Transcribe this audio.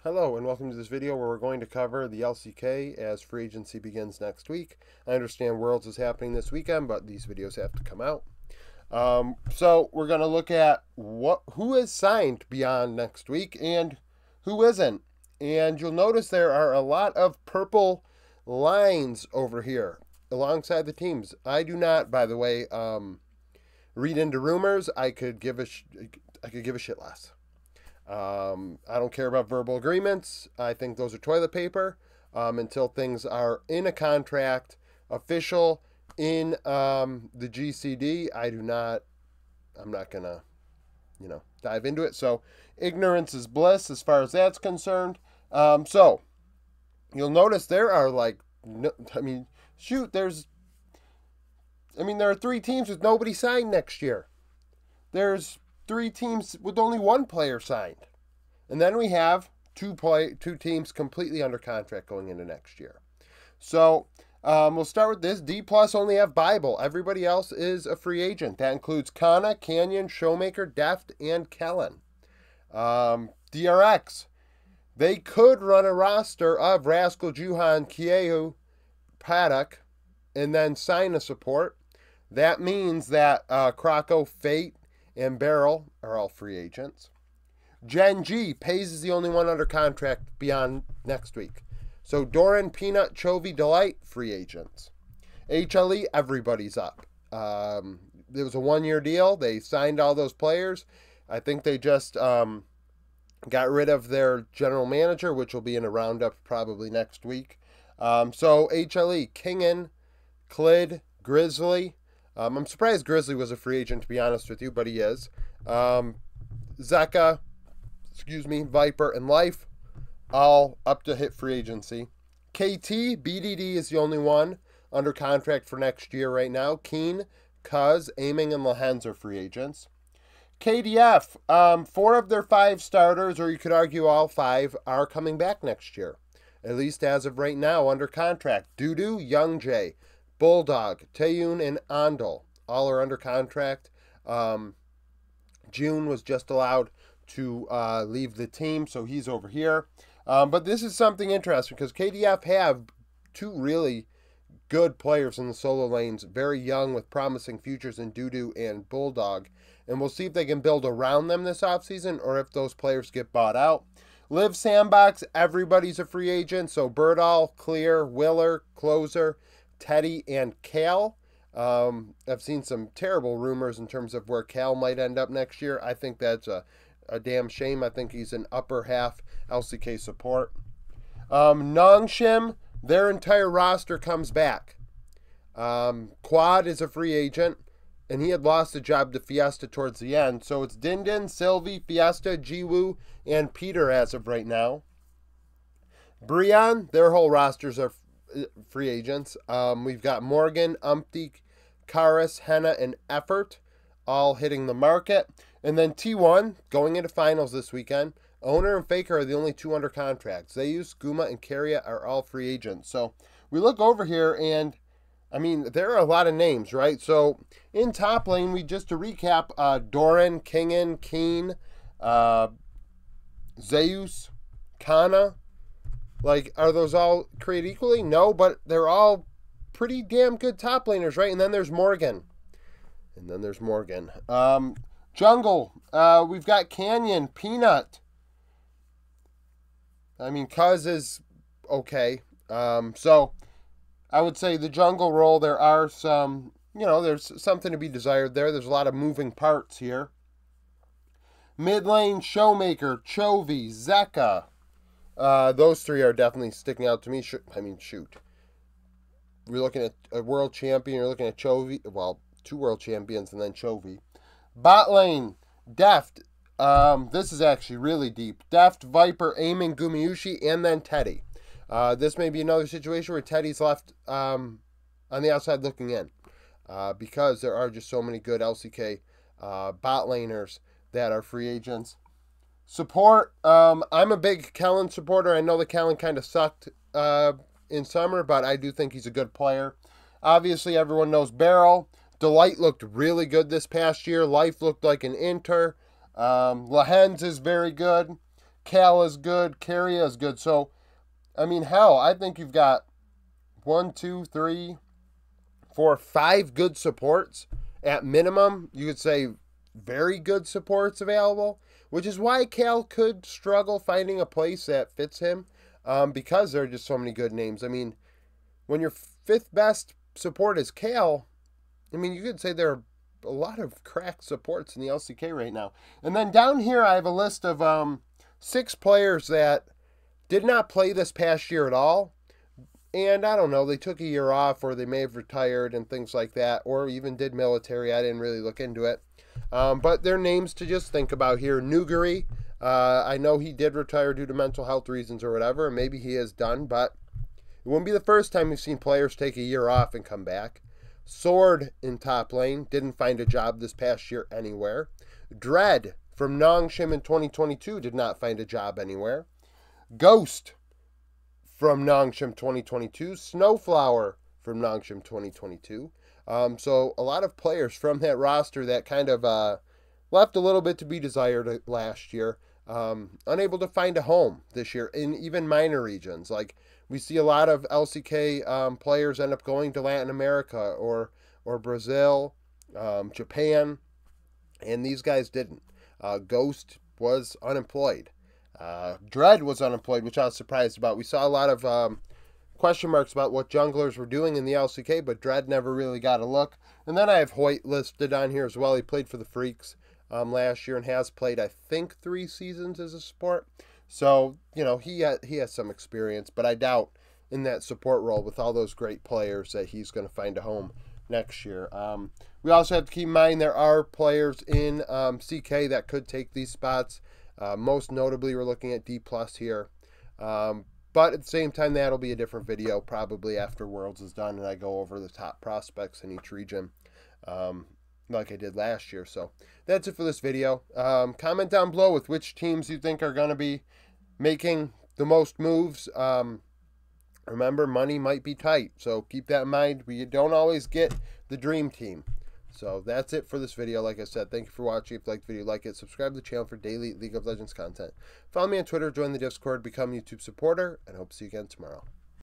Hello and welcome to this video where we're going to cover the LCK as free agency begins next week. I understand Worlds is happening this weekend, but these videos have to come out. So we're going to look at who is signed beyond next week and who isn't. And you'll notice there are a lot of purple lines over here alongside the teams. I do not, by the way, read into rumors. I could give a shit less. I don't care about verbal agreements. I think those are toilet paper until things are in a contract, official in the GCD. I'm not going to, dive into it. So ignorance is bliss as far as that's concerned. So you'll notice there are there are 3 teams with nobody signed next year. There's 3 teams with only 1 player signed. And then we have two teams completely under contract going into next year. So we'll start with this. D+ only have Bible. Everybody else is a free agent. That includes Kana, Canyon, Showmaker, Deft, and Kellen. DRX. They could run a roster of Rascal, Juhan, Kiehu, Paddock, and then sign a support. That means that Krakow, Fate, and Barrel are all free agents. Gen G, Pays is the only one under contract beyond next week. So Doran, Peanut, Chovy, Delight, free agents. HLE, everybody's up. There was a 1-year deal. They signed all those players. I think they just got rid of their general manager, which will be in a roundup probably next week. So HLE, Kingen, Clid, Grizzly. I'm surprised Grizzly was a free agent, to be honest with you, but he is. Zeka, Viper, and Life, all up to hit free agency. KT, BDD is the only one under contract for next year right now. Keen, Cuz, Aiming, and Lahens are free agents. KDF, 4 of their 5 starters, or you could argue all 5, are coming back next year. At least as of right now, under contract. Dudu, Young Jay, Bulldog, Taeyun, and Andal, all are under contract. June was just allowed to leave the team, so he's over here. But this is something interesting because KDF have 2 really good players in the solo lanes, very young with promising futures in Dudu and Bulldog. And we'll see if they can build around them this offseason or if those players get bought out. Live Sandbox, everybody's a free agent. So Birdall, Clear, Willer, Closer, Teddy, and Cal. I've seen some terrible rumors in terms of where Cal might end up next year. I think that's a damn shame. I think he's an upper half LCK support. Nongshim, their entire roster comes back. Quad is a free agent, and he had lost a job to Fiesta towards the end. So it's Dindin, Sylvie, Fiesta, Jiwoo, and Peter as of right now. Brion, their whole rosters are free agents. We've got Morgan, Umpty, Karis, Henna, and Effort all hitting the market. And then T1 going into finals this weekend. Owner and Faker are the only 2 under contract. Zeus, Guma, and Carria are all free agents. So we look over here and, there are a lot of names, right? So in top lane, just to recap, Doran, Kingen, Keen, Zeus, Kana. Are those all created equally? No, but they're all pretty damn good top laners, right? And then there's Morgan. Jungle, we've got Canyon, Peanut. Cuz is okay. So I would say the jungle role, there are some, there's something to be desired there. There's a lot of moving parts here. Mid lane, Showmaker, Chovy, Zeka. Those 3 are definitely sticking out to me. Shoot. We're looking at a world champion. You're looking at Chovy. Well, 2 world champions and then Chovy. Bot lane, Deft. This is actually really deep. Deft, Viper, Aiming, Gumayushi, and then Teddy. This may be another situation where Teddy's left on the outside looking in. Because there are just so many good LCK bot laners that are free agents. Support, I'm a big Kellen supporter. I know that Kellen kind of sucked in summer, but I do think he's a good player. Obviously, everyone knows Barrel. Delight looked really good this past year. Life looked like an Inter. Lahens is very good. Cal is good. Carrier is good. So, I mean, hell, I think you've got 1, 2, 3, 4, 5 good supports. At minimum, you could say very good supports available, which is why Cal could struggle finding a place that fits him, because there are just so many good names. I mean, when your fifth best support is Cal, I mean, you could say there are a lot of cracked supports in the LCK right now. And then down here, I have a list of 6 players that did not play this past year at all. And I don't know, they took a year off, or they may have retired and things like that, or even did military. I didn't really look into it. But they're names to just think about here. Nuguri, I know he did retire due to mental health reasons or whatever, and maybe he is done, but it wouldn't be the first time we've seen players take a year off and come back. Sword in top lane, didn't find a job this past year anywhere. Dread from Nongshim in 2022 did not find a job anywhere. Ghost from Nongshim 2022. Snowflower from Nongshim 2022. So a lot of players from that roster that kind of left a little bit to be desired last year. Unable to find a home this year in even minor regions. Like, we see a lot of LCK players end up going to Latin America or Brazil, Japan, and these guys didn't. Ghost was unemployed. Dread was unemployed, which I was surprised about. We saw a lot of question marks about what junglers were doing in the LCK, but Dread never really got a look. And then I have Hoyt listed on here as well. He played for the Freaks last year and has played, I think, 3 seasons as a support. So, you know, he has some experience, but I doubt in that support role with all those great players that he's going to find a home next year. We also have to keep in mind there are players in CK that could take these spots. Most notably, we're looking at D+ here. But at the same time, that'll be a different video probably after Worlds is done and I go over the top prospects in each region like I did last year. So that's it for this video. Comment down below with which teams you think are going to be making the most moves. Remember, money might be tight, so keep that in mind. We don't always get the dream team. So that's it for this video. Like I said, thank you for watching. If you liked the video, like it. Subscribe to the channel for daily League of Legends content. Follow me on Twitter, join the Discord, become a YouTube supporter, and I hope to see you again tomorrow.